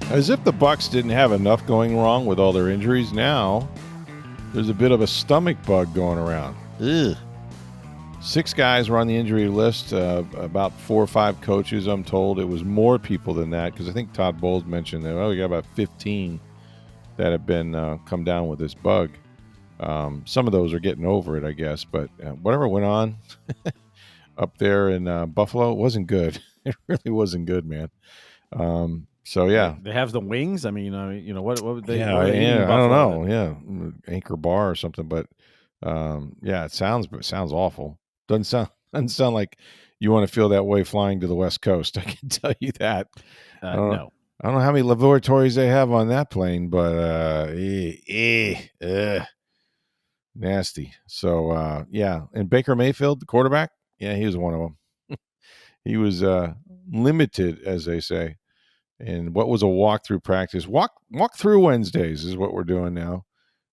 As if the Bucs didn't have enough going wrong with all their injuries, now there's a bit of a stomach bug going around. Ugh. 6 guys were on the injury list, about 4 or 5 coaches, I'm told. It was more people than that because I think Todd Bowles mentioned that, we got about 15 that have been come down with this bug. Some of those are getting over it, I guess, but whatever went on up there in Buffalo, it wasn't good. It really wasn't good, man. So yeah, They have the wings. I mean, what would they? yeah, what are they eating I don't Buffalo know. at? Yeah, Anchor Bar or something, but yeah, it sounds awful. Doesn't sound like you want to feel that way flying to the West Coast. I can tell you that. No. I don't know how many laboratories they have on that plane, but nasty. So yeah, and Baker Mayfield, the quarterback, yeah, he was one of them. He was limited, as they say. And what was a walkthrough practice? Walk through Wednesdays is what we're doing now,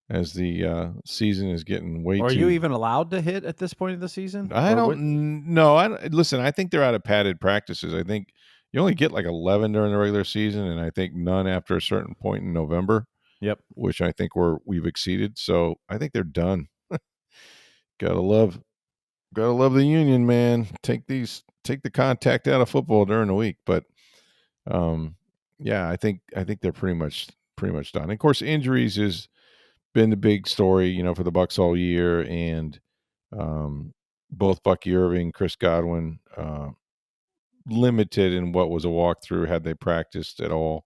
as the season is getting way Are too. you even allowed to hit at this point of the season? I don't know. Listen, I think they're out of padded practices. I think you only get like 11 during the regular season, and I think none after a certain point in November. Yep. Which I think we've exceeded. So I think they're done. Gotta love the union, man. Take the contact out of football during the week, but yeah, I think they're pretty much done. And of course, injuries has been the big story, for the Bucs all year, and both Bucky Irving, Chris Godwin, limited in what was a walkthrough had they practiced at all.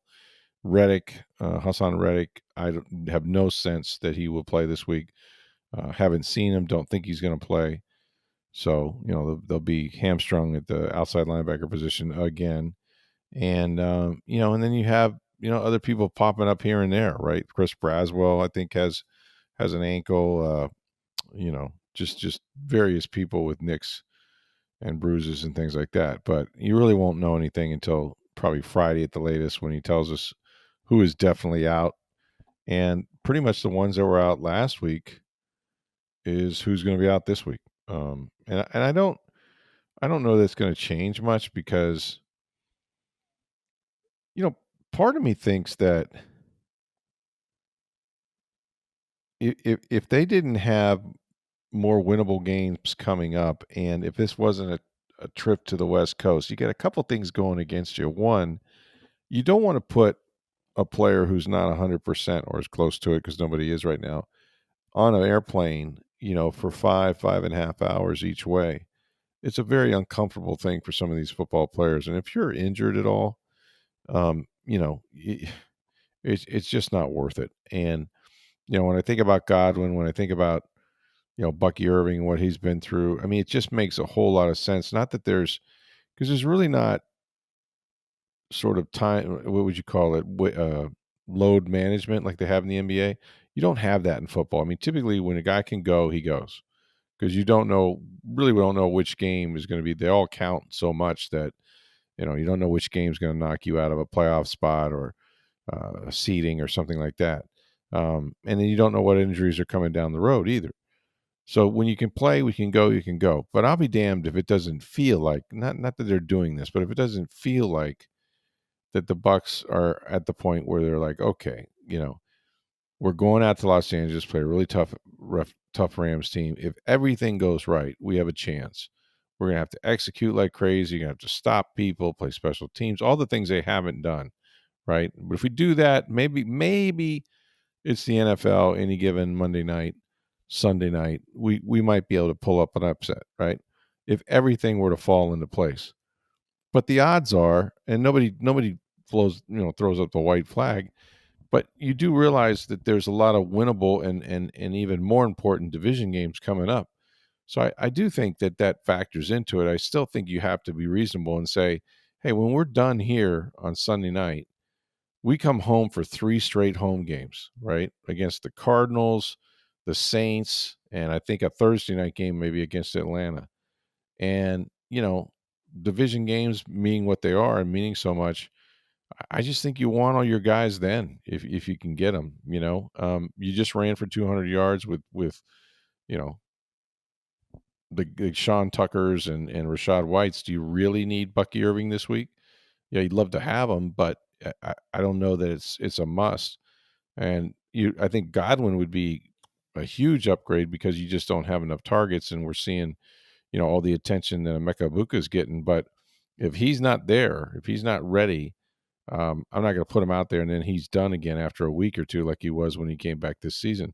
Reddick, Hassan Reddick, I have no sense that he will play this week. Haven't seen him. Don't think he's going to play. So they'll be hamstrung at the outside linebacker position again. And and then you have other people popping up here and there, right? Chris Braswell, I think, has an ankle. Just various people with nicks and bruises and things like that. But you really won't know anything until probably Friday at the latest, when he tells us who is definitely out. And pretty much the ones that were out last week is who's going to be out this week. And I don't know that it's going to change much, because part of me thinks that if they didn't have more winnable games coming up, and if this wasn't a trip to the West Coast, you get a couple things going against you. One, you don't want to put a player who's not 100% or as close to it, because nobody is right now, on an airplane, for 5.5 hours each way. It's a very uncomfortable thing for some of these football players. And if you're injured at all, it's just not worth it. And, when I think about Godwin, when I think about, Bucky Irving, what he's been through, I mean, it just makes a whole lot of sense. Not that because there's really not sort of time, what would you call it? Load management like they have in the NBA. You don't have that in football. I mean, typically when a guy can go, he goes, because we don't know which game is going to be. They all count so much that, you don't know which game is going to knock you out of a playoff spot or a seeding or something like that. And then you don't know what injuries are coming down the road either. So when you can play, you can go. But I'll be damned if it doesn't feel like, not that they're doing this, but if it doesn't feel like that the Bucs are at the point where they're like, okay, we're going out to Los Angeles, play a really tough Rams team. If everything goes right, we have a chance. We're going to have to execute like crazy. You're going to have to stop people, play special teams, all the things they haven't done, right? But if we do that, maybe it's the NFL any given Monday night, Sunday night, we might be able to pull up an upset, right? If everything were to fall into place. But the odds are, and nobody throws up the white flag, but you do realize that there's a lot of winnable and even more important division games coming up. So I do think that factors into it. I still think you have to be reasonable and say, hey, when we're done here on Sunday night, we come home for 3 straight home games, right? Against the Cardinals, the Saints, and I think a Thursday night game maybe against Atlanta. And, division games meaning what they are and meaning so much, I just think you want all your guys then, if you can get them. You just ran for 200 yards with the Sean Tuckers and Rashad Whites. Do you really need Bucky Irving this week? Yeah, you'd love to have him, but I don't know that it's a must. And I think Godwin would be a huge upgrade because you just don't have enough targets, and we're seeing, all the attention that Emeka Egbuka is getting. But if he's not there, if he's not ready, I'm not going to put him out there and then he's done again after a week or two, like he was when he came back this season.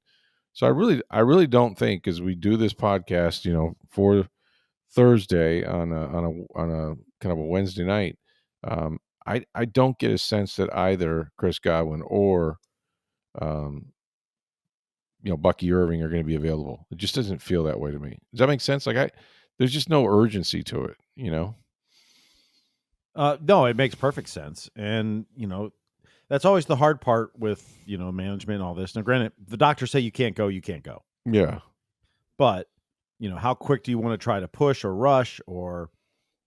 So I really don't think, as we do this podcast, for Thursday on a kind of a Wednesday night, I don't get a sense that either Chris Godwin or um, Bucky Irving are going to be available. It just doesn't feel that way to me. Does that make sense? There's just no urgency to it. No, it makes perfect sense, and that's always the hard part with management and all this. Now, granted, the doctors say you can't go, Yeah, but how quick do you want to try to push or rush, or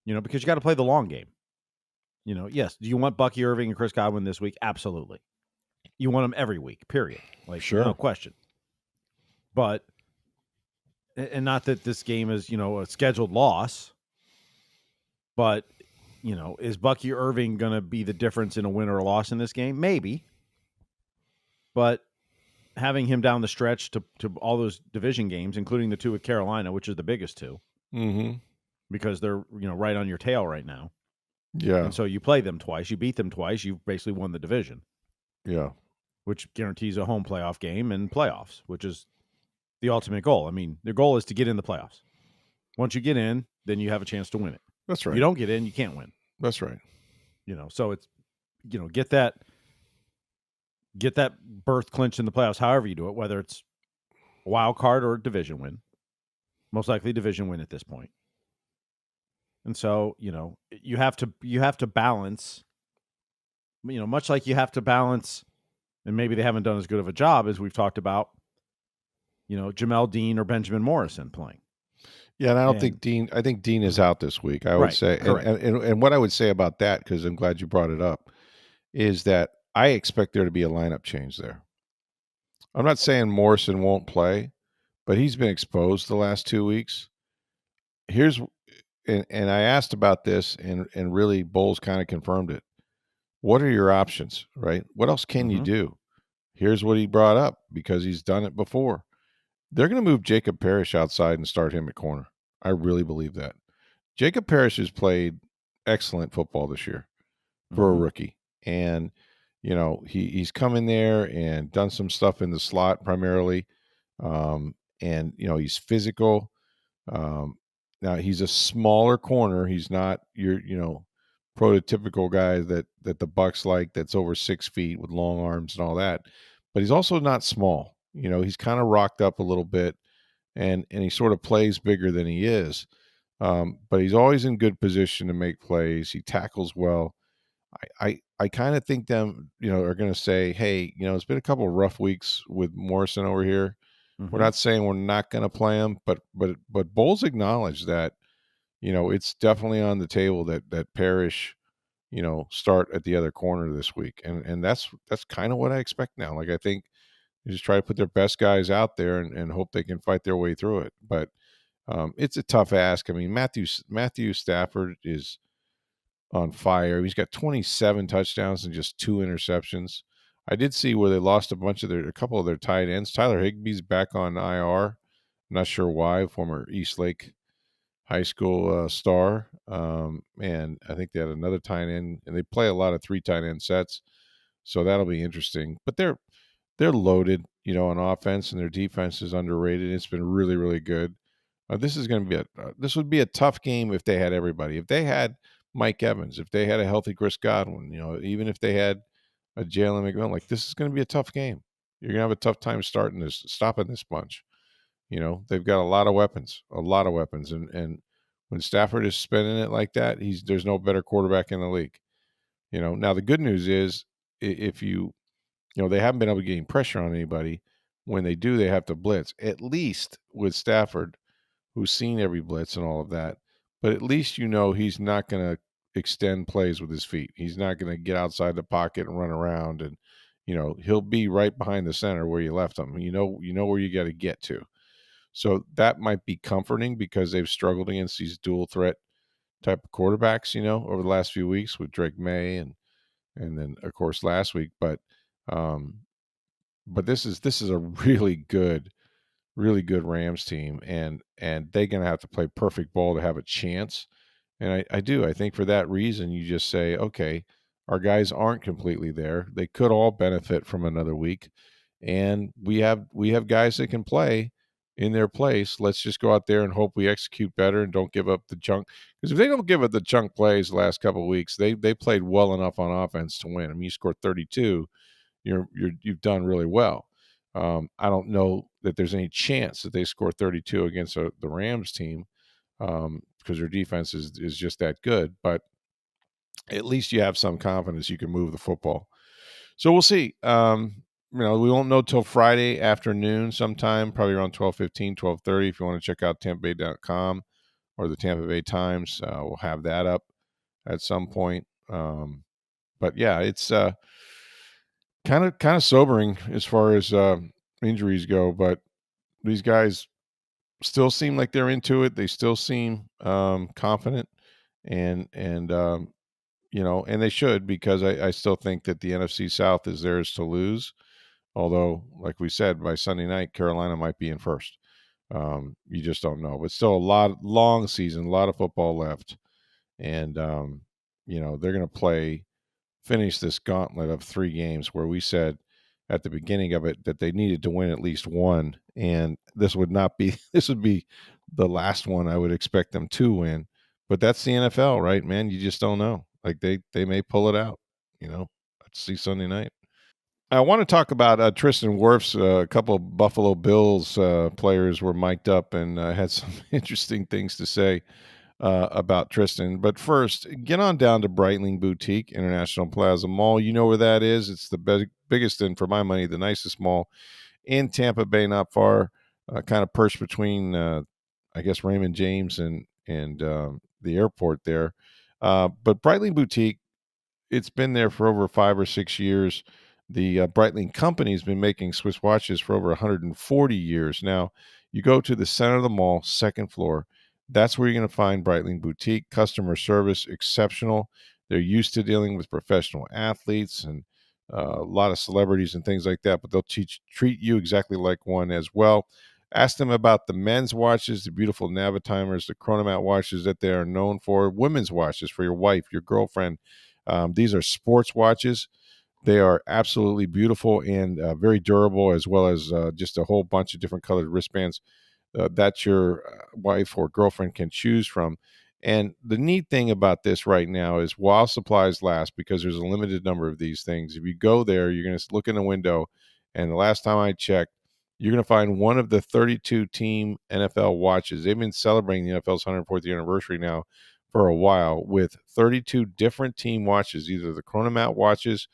because you got to play the long game. Yes, do you want Bucky Irving and Chris Godwin this week? Absolutely. You want them every week, period. Like, sure. no question. But, and not that this game is, a scheduled loss, but, is Bucky Irving going to be the difference in a win or a loss in this game? Maybe. But having him down the stretch to all those division games, including the two with Carolina, which is the biggest two, because they're, right on your tail right now. Yeah. And so you play them twice, you beat them twice, you've basically won the division. Yeah. Which guarantees a home playoff game and playoffs, which is the ultimate goal. I mean, the goal is to get in the playoffs. Once you get in, then you have a chance to win it. That's right. If you don't get in, you can't win. That's right. So it's, get that berth clinched in the playoffs, however you do it, whether it's a wild card or a division win. Most likely division win at this point. And so, you have to balance, much like you have to balance, and maybe they haven't done as good of a job as we've talked about, Jamel Dean or Benjamin Morrison playing. Yeah, and I think Dean is out this week, I would say. And what I would say about that, because I'm glad you brought it up, is that I expect there to be a lineup change there. I'm not saying Morrison won't play, but he's been exposed the last 2 weeks. And I asked about this, and really Bowles kind of confirmed it. What are your options, right? What else can you do? Here's what he brought up, because he's done it before. They're going to move Jacob Parrish outside and start him at corner. I really believe that. Jacob Parrish has played excellent football this year for a rookie. And, he's come in there and done some stuff in the slot primarily. And, he's physical. Now, he's a smaller corner. He's not your, prototypical guy that the Bucs like, that's over 6 feet with long arms and all that. But he's also not small. He's kind of rocked up a little bit, and he sort of plays bigger than he is. But he's always in good position to make plays. He tackles well. I kind of think them, are going to say, hey, it's been a couple of rough weeks with Morrison over here. We're not saying we're not going to play him, but Bowles acknowledged that, it's definitely on the table that Parrish, start at the other corner this week, and that's kind of what I expect now. Like, I think you just try to put their best guys out there and hope they can fight their way through it. But it's a tough ask. I mean, Matthew Stafford is on fire. He's got 27 touchdowns and just 2 interceptions. I did see where they lost a couple of their tight ends. Tyler Higbee's back on IR. I'm not sure why. Former Eastlake High School star. And I think they had another tight end, and they play a lot of 3 tight end sets. So that'll be interesting. But they're loaded, on offense, and their defense is underrated. It's been really, really good. This would be a tough game if they had everybody. If they had Mike Evans, if they had a healthy Chris Godwin, even if they had a Jalen McMillan, like, this is going to be a tough game. You're going to have a tough time stopping this bunch. They've got a lot of weapons, and when Stafford is spinning it like that, there's no better quarterback in the league. Now the good news is, if they haven't been able to gain pressure on anybody. When they do, they have to blitz. At least with Stafford, who's seen every blitz and all of that, but at least he's not going to extend plays with his feet. He's not going to get outside the pocket and run around, and he'll be right behind the center where you left him. You know where you got to get to. So that might be comforting, because they've struggled against these dual threat type of quarterbacks, over the last few weeks with Drake May and and then of course last week. Um, but this is a really good Rams team, and they're going to have to play perfect ball to have a chance. And I do. I think for that reason, you just say, okay, our guys aren't completely there. They could all benefit from another week, and we have guys that can play in their place. Let's just go out there and hope we execute better and don't give up the junk. Because if they don't give up the junk plays the last couple of weeks, they played well enough on offense to win. I mean, you scored 32. You've done really well. I don't know that there's any chance that they score 32 against the Rams team, because their defense is just that good. But at least you have some confidence you can move the football. So we'll see. We won't know till Friday afternoon sometime, probably around 12:15, 12:30. If you want to check out TampaBay.com or the Tampa Bay Times, we'll have that up at some point. But yeah, it's kind of sobering as far as injuries go. But these guys still seem like they're into it. They still seem confident, and and they should, because I still think that the NFC South is theirs to lose. Although, like we said, by Sunday night, Carolina might be in first. You just don't know. But still, long season, a lot of football left, and they're going to finish this gauntlet of 3 games where we said at the beginning of it that they needed to win at least one, and this would not be this would be the last one I would expect them to win. But that's the NFL, right, man? You just don't know. Like they may pull it out. Let's see Sunday night. I want to talk about Tristan Wirfs. A couple of Buffalo Bills players were mic'd up and had some interesting things to say about Tristan. But first, get on down to Breitling Boutique, International Plaza Mall. You know where that is. It's the biggest and, for my money, the nicest mall in Tampa Bay, not far, kind of perched between, I guess, Raymond James and the airport there. But Breitling Boutique, it's been there for over 5 or 6 years. The Breitling company has been making Swiss watches for over 140 years. Now, you go to the center of the mall, second floor. That's where you're going to find Breitling Boutique. Customer service exceptional. They're used to dealing with professional athletes and a lot of celebrities and things like that, but they'll treat you exactly like one as well. Ask them about the men's watches, the beautiful Navitimers, the Chronomat watches that they are known for, women's watches for your wife, your girlfriend. These are sports watches. They are absolutely beautiful and very durable, as well as just a whole bunch of different colored wristbands that your wife or girlfriend can choose from. And the neat thing about this right now is while supplies last, because there's a limited number of these things, if you go there, you're going to look in the window, and the last time I checked, you're going to find one of the 32 team NFL watches. They've been celebrating the NFL's 104th anniversary now for a while with 32 different team watches, either the Chronomat watches.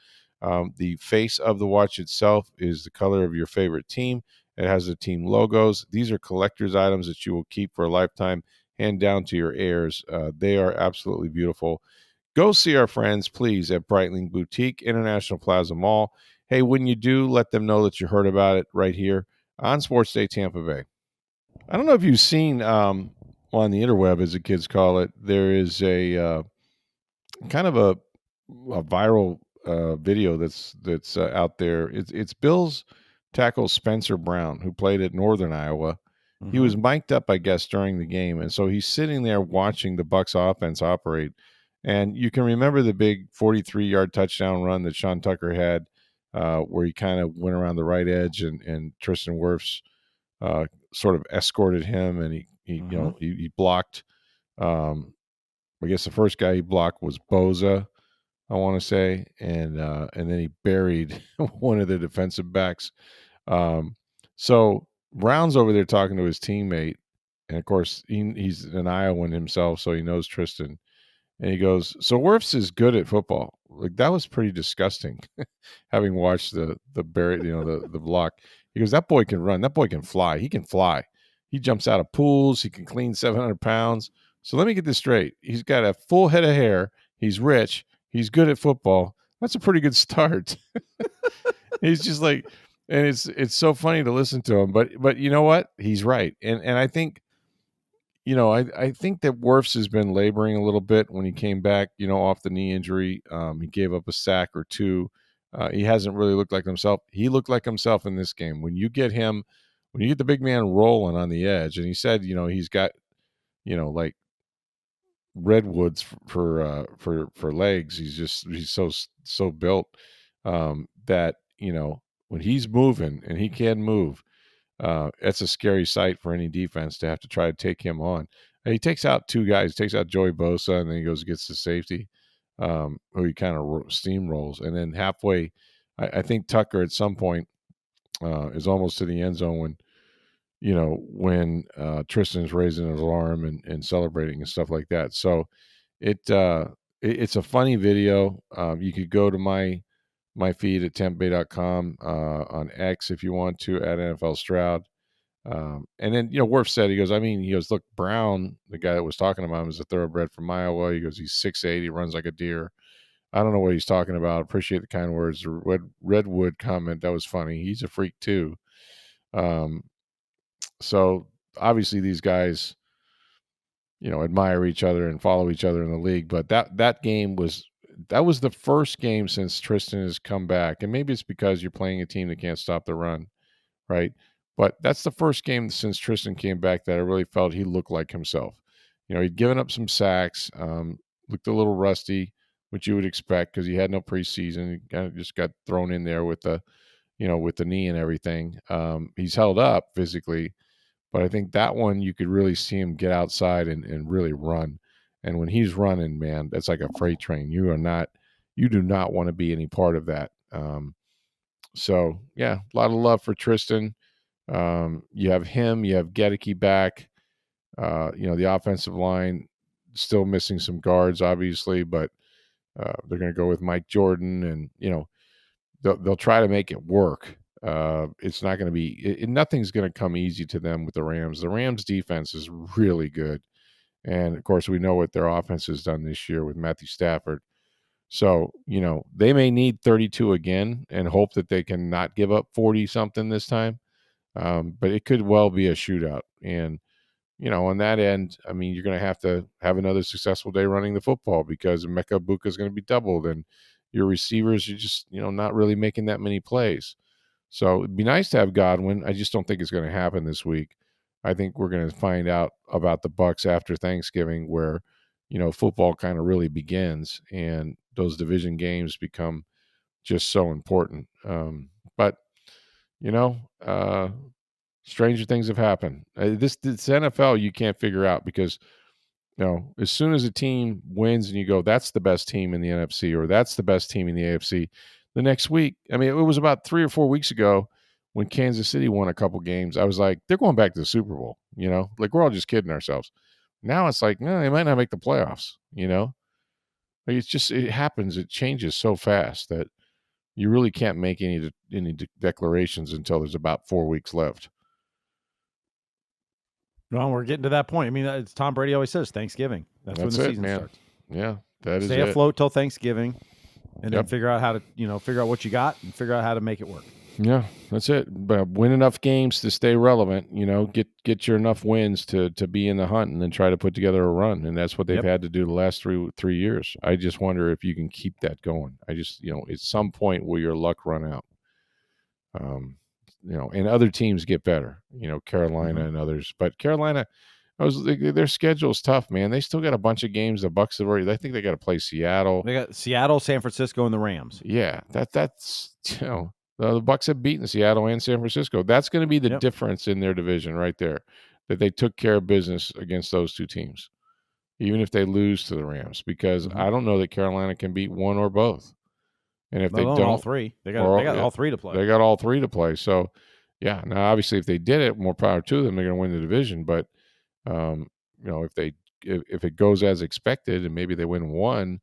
The face of the watch itself is the color of your favorite team. It has the team logos. These are collector's items that you will keep for a lifetime, hand down to your heirs. They are absolutely beautiful. Go see our friends, please, at Breitling Boutique, International Plaza Mall. Hey, when you do, let them know that you heard about it right here on Sports Day Tampa Bay. I don't know if you've seen on the interweb, as the kids call it, there is a kind of a viral video that's out there. It's Bills tackle Spencer Brown, who played at Northern Iowa. Mm-hmm. He was mic'd up, I guess, during the game, and so he's sitting there watching the Bucs offense operate. And you can remember the big 43-yard touchdown run that Sean Tucker had, where he kind of went around the right edge, and Tristan Wirfs sort of escorted him, and he mm-hmm. he blocked. I guess the first guy he blocked was Boza, I want to say, and then he buried one of the defensive backs. So Brown's over there talking to his teammate, and of course he's an Iowan himself, so he knows Tristan. And he goes, "So Wirfs is good at football." Like, that was pretty disgusting, having watched the the block. He goes, "That boy can run. That boy can fly. He can fly. He jumps out of pools. He can clean 700 pounds. So let me get this straight. He's got a full head of hair. He's rich. He's good at football. That's a pretty good start." He's just like, and it's so funny to listen to him. But you know what? He's right. And I think I think that Wirfs has been laboring a little bit when he came back, off the knee injury. He gave up a sack or two. He hasn't really looked like himself. He looked like himself in this game. When you get the big man rolling on the edge, and he said, he's got, like redwoods for legs. He's so built that when he's moving and he can move, it's a scary sight for any defense to have to try to take him on. And he takes out two guys. He takes out Joey Bosa, and then he goes and gets the safety, who he kind of steamrolls. And then halfway, I think Tucker at some point is almost to the end zone when Tristan's raising his arm and celebrating and stuff like that. So it's a funny video. You could go to my feed at tempbay.com on X if you want to, at NFL Stroud. And then, Wirf said, he goes, look, Brown, the guy that was talking about him, is a thoroughbred from Iowa. He goes, he's 6'8", he runs like a deer. I don't know what he's talking about. Appreciate the kind words. The Redwood comment, that was funny. He's a freak too. So obviously these guys, admire each other and follow each other in the league. But that game was the first game since Tristan has come back. And maybe it's because you're playing a team that can't stop the run, right? But that's the first game since Tristan came back that I really felt he looked like himself. He'd given up some sacks, looked a little rusty, which you would expect because he had no preseason. He kind of just got thrown in there with the knee and everything. He's held up physically, but I think that one you could really see him get outside and really run. And when he's running, man, that's like a freight train. You do not want to be any part of that. So yeah, a lot of love for Tristan. You have him, you have Gedeke back. The offensive line still missing some guards, obviously, but they're going to go with Mike Jordan, and they'll try to make it work. It's not going to be. Nothing's going to come easy to them with the Rams. The Rams defense is really good, and of course, we know what their offense has done this year with Matthew Stafford. So they may need 32 again and hope that they can not give up 40 something this time. But it could well be a shootout. And, on that end, I mean, you're going to have another successful day running the football because Mecca Buka is going to be doubled and your receivers are just, not really making that many plays. So it'd be nice to have Godwin. I just don't think it's going to happen this week. I think we're going to find out about the Bucs after Thanksgiving where, football kind of really begins and those division games become just so important. But stranger things have happened. This NFL you can't figure out because as soon as a team wins and you go, that's the best team in the NFC or that's the best team in the AFC, the next week, I mean, it was about 3 or 4 weeks ago when Kansas City won a couple games. I was like, they're going back to the Super Bowl, like we're all just kidding ourselves. Now it's like, no, they might not make the playoffs, like it happens. It changes so fast that you really can't make any declarations until there's about 4 weeks left. Well, we're getting to that point. I mean, it's Tom Brady always says Thanksgiving. That's when the season starts. Yeah, that is Stay afloat till Thanksgiving, and then figure out how to, figure out what you got and figure out how to make it work. Yeah, that's it. But win enough games to stay relevant. Get your enough wins to be in the hunt, and then try to put together a run. And that's what they've had to do the last three years. I just wonder if you can keep that going. I just at some point will your luck run out. And other teams get better. Carolina and others, but Carolina, their schedule is tough, man. They still got a bunch of games. The Bucs have already. I think they got to play Seattle. They got Seattle, San Francisco, and the Rams. Yeah, that's the Bucs have beaten Seattle and San Francisco. That's going to be the difference in their division right there. That they took care of business against those two teams, even if they lose to the Rams. Because I don't know that Carolina can beat one or both. And if they don't, all three, they got all three to play. They got all three to play. So, yeah. Now, obviously, if they did it, more power to them. They're going to win the division. But, if it goes as expected and maybe they win one,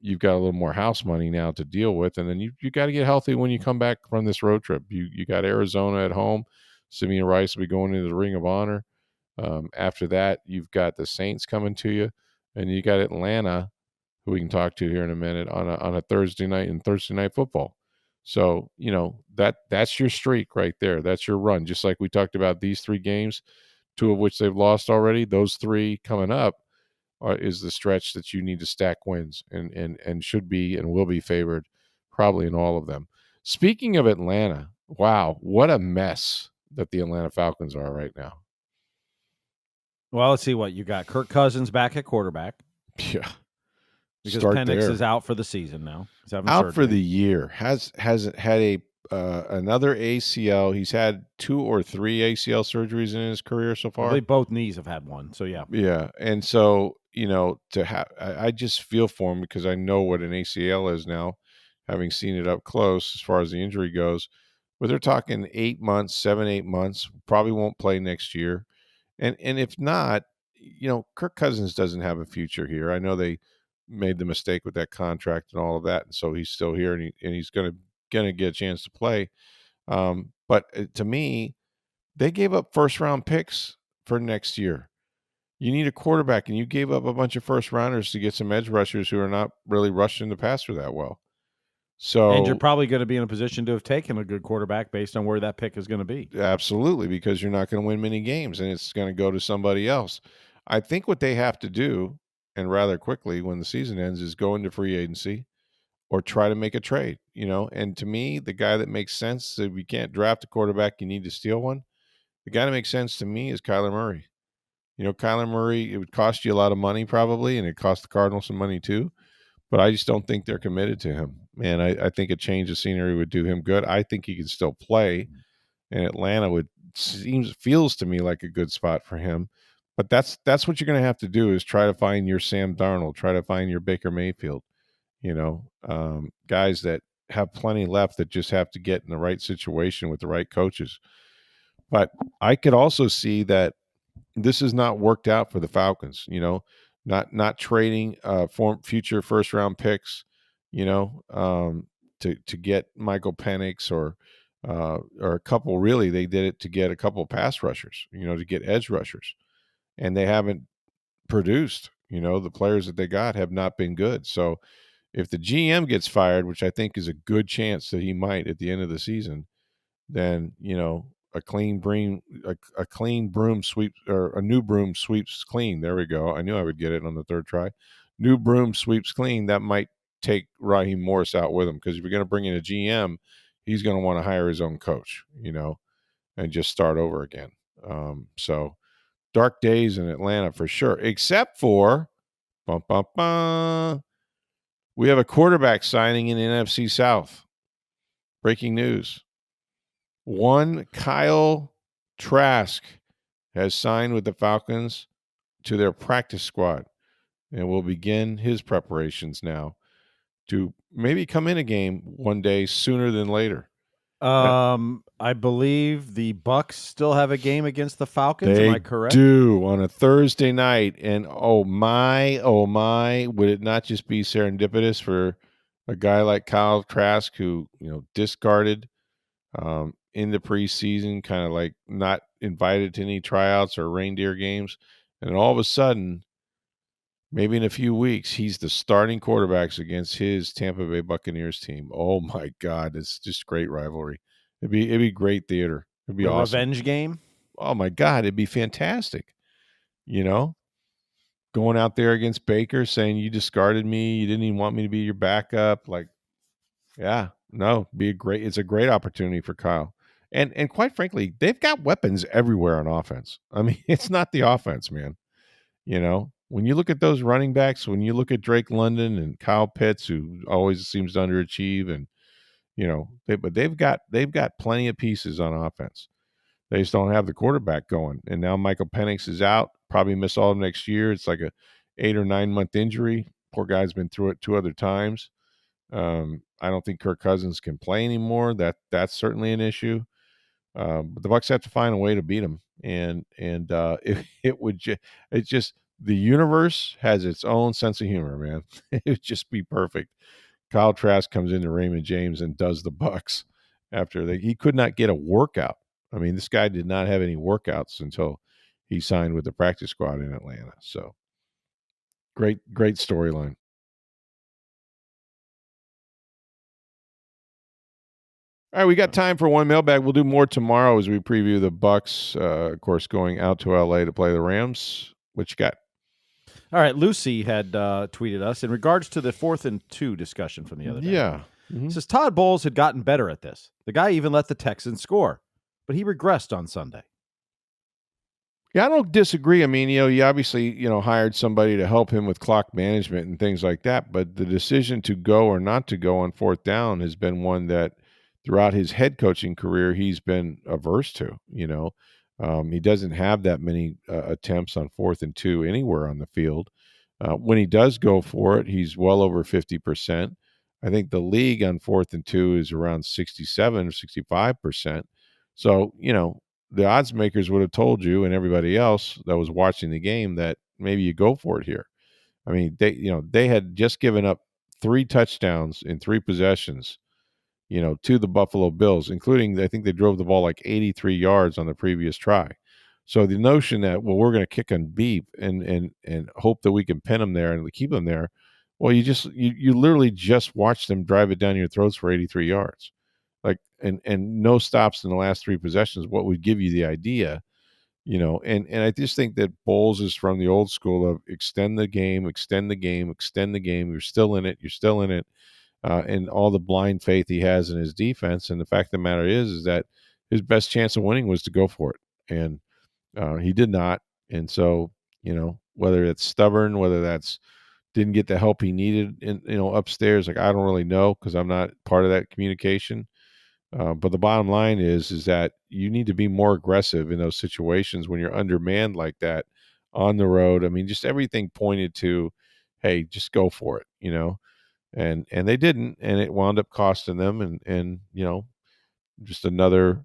you've got a little more house money now to deal with. And then you got to get healthy when you come back from this road trip. You got Arizona at home. Simeon Rice will be going into the Ring of Honor. After that, you've got the Saints coming to you, and you got Atlanta, who we can talk to here in a minute, on a Thursday night and Thursday Night Football. So, that's your streak right there. That's your run. Just like we talked about these 3 games, 2 of which they've lost already. Those 3 coming up is the stretch that you need to stack wins, and should be and will be favored probably in all of them. Speaking of Atlanta, wow, what a mess that the Atlanta Falcons are right now. Well, let's see what you got. Kirk Cousins back at quarterback Yeah. because Start Penix there. is out for the season now. He's having Out for surgery. the year. Hasn't had a another ACL. He's had 2 or 3 ACL surgeries in his career so I far. believe both knees have had one. So yeah. Yeah, and so, to have I just feel for him because I know what an ACL is now, having seen it up close as far as the injury goes. But they're talking 8 months, 7, 8 months, probably won't play next year. And if not, Kirk Cousins doesn't have a future here. I know they made the mistake with that contract and all of that, and so he's still here, and he's gonna get a chance to play. But to me, they gave up first round picks for next year. You need a quarterback, and you gave up a bunch of first rounders to get some edge rushers who are not really rushing the passer that well. And you're So probably going to be in a position to have taken a good quarterback based on where that pick is going to be. absolutely, because you're not going to win many games, and it's going to go to somebody else. I think what they have to do, and rather quickly when the season ends, is go into free agency or try to make a trade. And to me, the guy that makes sense, if you can't draft a quarterback, you need to steal one. The guy that makes sense to me is Kyler Murray. Kyler Murray, it would cost you a lot of money probably, and it cost the Cardinals some money too. But I just don't think they're committed to him. And I think a change of scenery would do him good. I think he can still play, and Atlanta feels to me like a good spot for him. But that's what you're going to have to do, is try to find your Sam Darnold, try to find your Baker Mayfield. Guys that have plenty left that just have to get in the right situation with the right coaches. But I could also see that this has not worked out for the Falcons. Not trading for future first round picks. To get Michael Penix or a couple. Really, they did it to get a couple pass rushers. To get edge rushers, and they haven't produced. The players that they got have not been good. So if the GM gets fired, which I think is a good chance that he might at the end of the season, then a clean broom sweeps, or a new broom sweeps clean. There we go. I knew I would get it on the third try. New broom sweeps clean. That might take Raheem Morris out with him, because if you're going to bring in a GM, he's going to want to hire his own coach, and just start over again. So dark days in Atlanta for sure, except for bum, bum, bum, we have a quarterback signing in the NFC South. Breaking news. One Kyle Trask has signed with the Falcons to their practice squad and will begin his preparations now to maybe come in a game one day sooner than later. I believe the Bucs still have a game against the Falcons. Am They I correct? do, on a Thursday night, and oh my, would it not just be serendipitous for a guy like Kyle Trask, who discarded in the preseason, kind of like not invited to any tryouts or reindeer games. And all of a sudden, maybe in a few weeks, he's the starting quarterbacks against his Tampa Bay Buccaneers team. Oh my God, it's just great rivalry. It'd be great theater. It'd be The awesome. revenge game. Oh my God, it'd be fantastic. Going out there against Baker, saying you discarded me, you didn't even want me to be your backup. Like, yeah, no, it's a great opportunity for Kyle. And quite frankly, they've got weapons everywhere on offense. I mean, it's not the offense, man. When you look at those running backs, when you look at Drake London and Kyle Pitts, who always seems to underachieve, and but they've got plenty of pieces on offense. They just don't have the quarterback going. And now Michael Penix is out, probably miss all of next year. It's like a 8 or 9 month injury. Poor guy's been through it 2 other times. I don't think Kirk Cousins can play anymore. That's certainly an issue. But the Bucs have to find a way to beat them, and it's just the universe has its own sense of humor, man. It would just be perfect. Kyle Trask comes into Raymond James and does the Bucs after he could not get a workout. I mean, this guy did not have any workouts until he signed with the practice squad in Atlanta. So great storyline. All right, we got time for one mailbag. We'll do more tomorrow as we preview the Bucs, of course, going out to LA to play the Rams. What you got? All right, Lucy had tweeted us in regards to the 4th and 2 discussion from the other day. Yeah. Says Todd Bowles had gotten better at this. The guy even let the Texans score, but he regressed on Sunday. Yeah, I don't disagree. I mean, he obviously, hired somebody to help him with clock management and things like that. But the decision to go or not to go on 4th down has been one that throughout his head coaching career, he's been averse to, he doesn't have that many attempts on 4th and 2 anywhere on the field. When he does go for it, he's well over 50%. I think the league on 4th and 2 is around 67 or 65%. So, the odds makers would have told you and everybody else that was watching the game that maybe you go for it here. I mean, they had just given up 3 touchdowns in 3 possessions, to the Buffalo Bills, including I think they drove the ball like 83 yards on the previous try. So the notion that we're going to kick and beep and hope that we can pin them there and keep them there, well, you literally just watch them drive it down your throats for 83 yards. Like and no stops in the last 3 possessions, what would give you the idea, and I just think that Bowles is from the old school of extend the game. You're still in it, and all the blind faith he has in his defense. And the fact of the matter is that his best chance of winning was to go for it, and he did not. And so, whether it's stubborn, whether that's didn't get the help he needed upstairs, like I don't really know because I'm not part of that communication. But the bottom line is that you need to be more aggressive in those situations when you're undermanned like that on the road. I mean, just everything pointed to, hey, just go for it, and they didn't, and it wound up costing them. And just another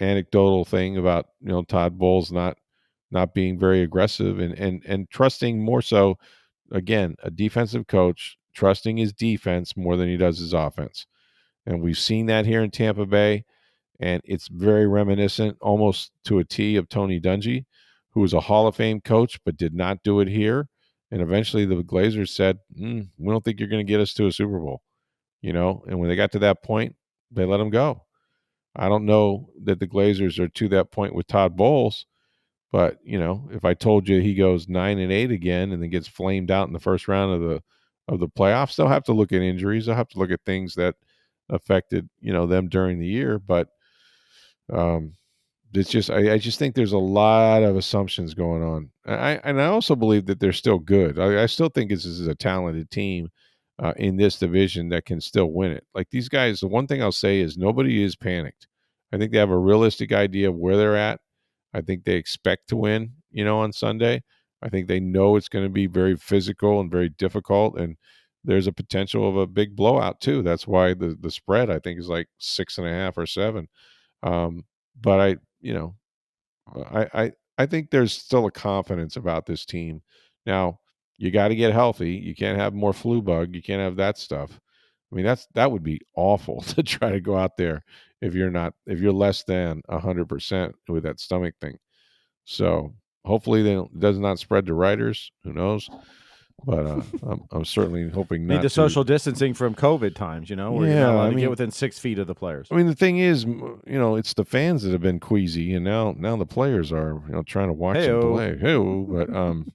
anecdotal thing about Todd Bowles not being very aggressive and trusting more so. Again, a defensive coach trusting his defense more than he does his offense. And we've seen that here in Tampa Bay, and it's very reminiscent almost to a T of Tony Dungy, who was a Hall of Fame coach but did not do it here. And eventually the Glazers said, we don't think you're going to get us to a Super Bowl, and when they got to that point, they let him go. I don't know that the Glazers are to that point with Todd Bowles, but, if I told you he goes 9-8 again and then gets flamed out in the first round of the playoffs, they'll have to look at injuries. They'll have to look at things that affected them during the year. But it's just I just think there's a lot of assumptions going on. I also believe that they're still good. I still think this is a talented team in this division that can still win it. Like these guys, the one thing I'll say is nobody is panicked. I think they have a realistic idea of where they're at. I think they expect to win, on Sunday. I think they know it's going to be very physical and very difficult, and there's a potential of a big blowout too. That's why the spread I think is like 6.5 or 7. But I think there's still a confidence about this team. Now you got to get healthy. You can't have more flu bug. You can't have that stuff. I mean, that would be awful to try to go out there if you're less than 100% with that stomach thing. So hopefully it does not spread to writers. Who knows? But I'm certainly hoping not. Need the social distancing from COVID times, where you're not allowed to get within 6 feet of the players. I mean, the thing is, it's the fans that have been queasy, and now the players are, trying to watch them play. But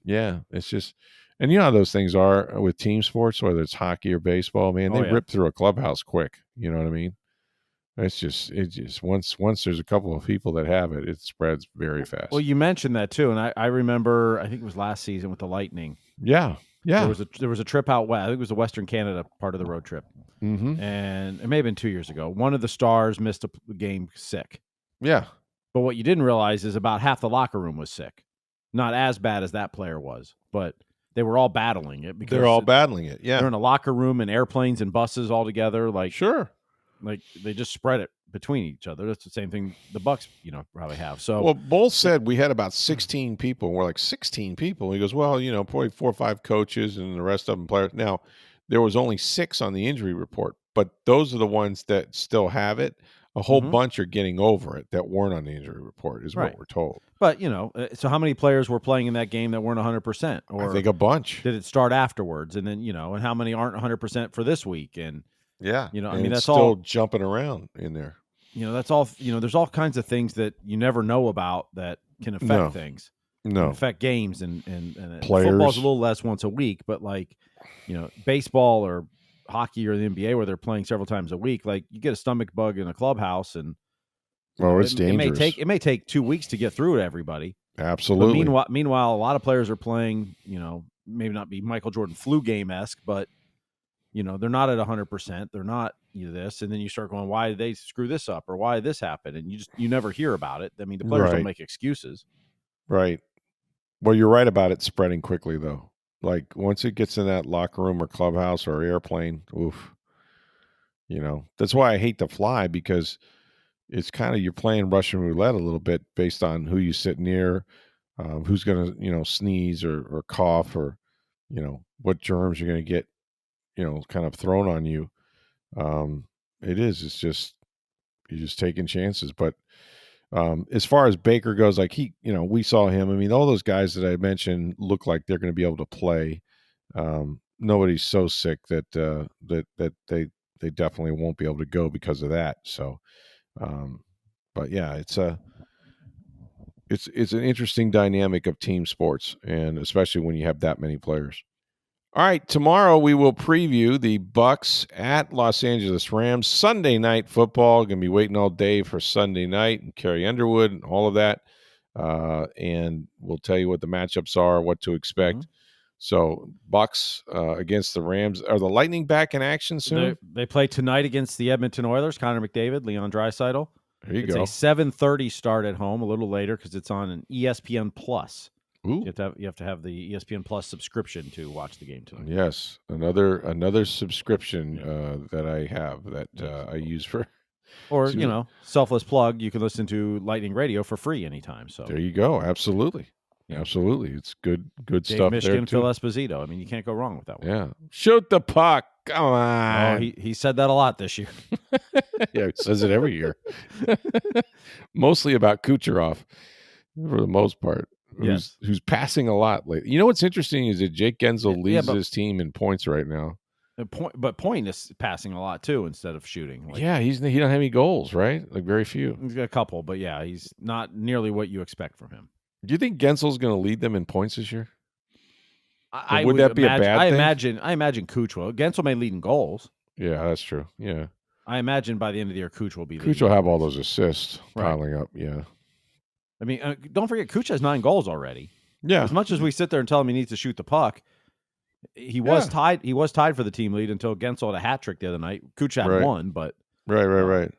yeah, it's just, and how those things are with team sports, whether it's hockey or baseball. Man, they rip through a clubhouse quick. You know what I mean? It just once there's a couple of people that have it, it spreads very fast. Well, you mentioned that too, and I remember, I think it was last season with the Lightning. Yeah. There was a trip out west. I think it was the Western Canada part of the road trip, and it may have been 2 years ago. One of the stars missed a game sick. Yeah, but what you didn't realize is about half the locker room was sick. Not as bad as that player was, but they were all battling it. They're all battling it. Yeah, they're in a locker room and airplanes and buses all together. Like sure. Like they just spread it between each other. That's the same thing the Bucs, probably have. So, well, Bowles said we had about 16 people. We're like 16 people. He goes, well, probably 4 or 5 coaches and the rest of them players. Now, there was only 6 on the injury report, but those are the ones that still have it. A whole bunch are getting over it that weren't on the injury report, is what we're told. But so how many players were playing in that game that weren't 100%? Or I think a bunch. Did it start afterwards, and then and how many aren't 100% for this week? And Yeah. You know, I And mean, it's that's still all. jumping around in there. You know, that's all. You know, there's all kinds of things that you never know about that can affect No. things, can No. affect games, and football's a Players. little less once a week, but like, you know, baseball or hockey or the NBA where they're playing several times a week, like you get a stomach bug in a clubhouse, and you know, It's dangerous. it may take 2 weeks to get through to everybody. But Absolutely. meanwhile, a lot of players are playing, you know, maybe not be Michael Jordan flu game-esque, but you know, they're not at 100%. They're not this. And then you start going, why did they screw this up? Or why did this happen? And you never hear about it. I mean, the players don't Right. make excuses. Right. Well, you're right about it spreading quickly, though. Like once it gets in that locker room or clubhouse or airplane, oof. You know, that's why I hate to fly, because it's kind of, you're playing Russian roulette a little bit based on who you sit near, who's going to, you know, sneeze or cough, or, you know, what germs you're going to get, you know, kind of thrown on you. It's just, you're just taking chances. But as far as Baker goes, like you know, we saw him. I mean, all those guys that I mentioned look like they're going to be able to play. Nobody's so sick that that they definitely won't be able to go because of that. So, but yeah, it's an interesting dynamic of team sports, and especially when you have that many players. All right, tomorrow we will preview the Bucs at Los Angeles Rams. Sunday night football. Going to be waiting all day for Sunday night, and Carrie Underwood and all of that. And we'll tell you what the matchups are, what to expect. Mm-hmm. So Bucs against the Rams. Are the Lightning back in action soon? They play tonight against the Edmonton Oilers. Connor McDavid, Leon Draisaitl. There you go. It's a 7:30 start at home, a little later because it's on an ESPN Plus. Ooh. You have to have the ESPN Plus subscription to watch the game tonight. Yes, another subscription that I have that I use for. Or, you know, selfless plug, you can listen to Lightning Radio for free anytime. So there you go. Absolutely. Yeah. Absolutely. It's good Dave stuff Michigan, there too. Phil Esposito. I mean, you can't go wrong with that one. Yeah. Shoot the puck. Come on. Oh, he said that a lot this year. Yeah, he says it every year. Mostly about Kucherov for the most part. Yes. Who's passing a lot lately. You know what's interesting is that Jake Gensel leads his team in points right now. But Point is passing a lot too instead of shooting. Like, yeah, he don't have any goals, right? Like very few. He's got a couple, but yeah, he's not nearly what you expect from him. Do you think Gensel's going to lead them in points this year? Would that be a bad thing? I imagine Kuch will. Gensel may lead in goals. Yeah, that's true. Yeah. I imagine by the end of the year, Kuch will be leading. Kuch will have all those assists piling up. Yeah. I mean, don't forget, Kuch has 9 goals already. Yeah. As much as we sit there and tell him he needs to shoot the puck, he was tied. He was tied for the team lead until Gensel had a hat trick the other night. Kuch had one, but right.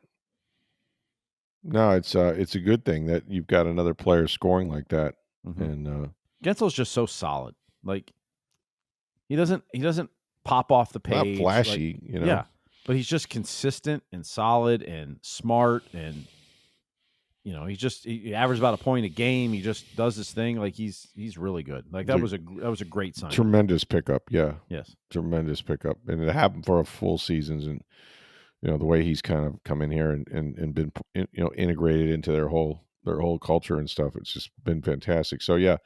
No, it's a good thing that you've got another player scoring like that. Mm-hmm. And Gensel's just so solid. Like he doesn't pop off the page. Not flashy, you know. Yeah, but he's just consistent and solid and smart, and you know, he averages about a point a game. He just does this thing. Like he's really good. Like that was a great sign. Tremendous pickup. Yeah. Yes. Tremendous pickup, and it happened for a full season. And you know the way he's kind of come in here and been, you know, integrated into their whole culture and stuff. It's just been fantastic. So yeah,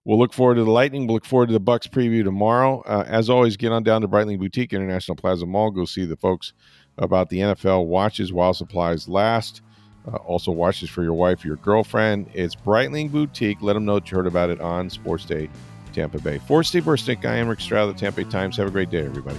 we'll look forward to the Lightning. We'll look forward to the Bucs preview tomorrow. As always, get on down to Breitling Boutique International Plaza Mall. Go see the folks about the NFL watches while supplies last. Also watches for your wife or your girlfriend. It's Breitling Boutique. Let them know that you heard about it on Sports Day Tampa Bay. For Steve Versnick, I am Rick Stroud of the Tampa Bay Times. Have a great day, everybody.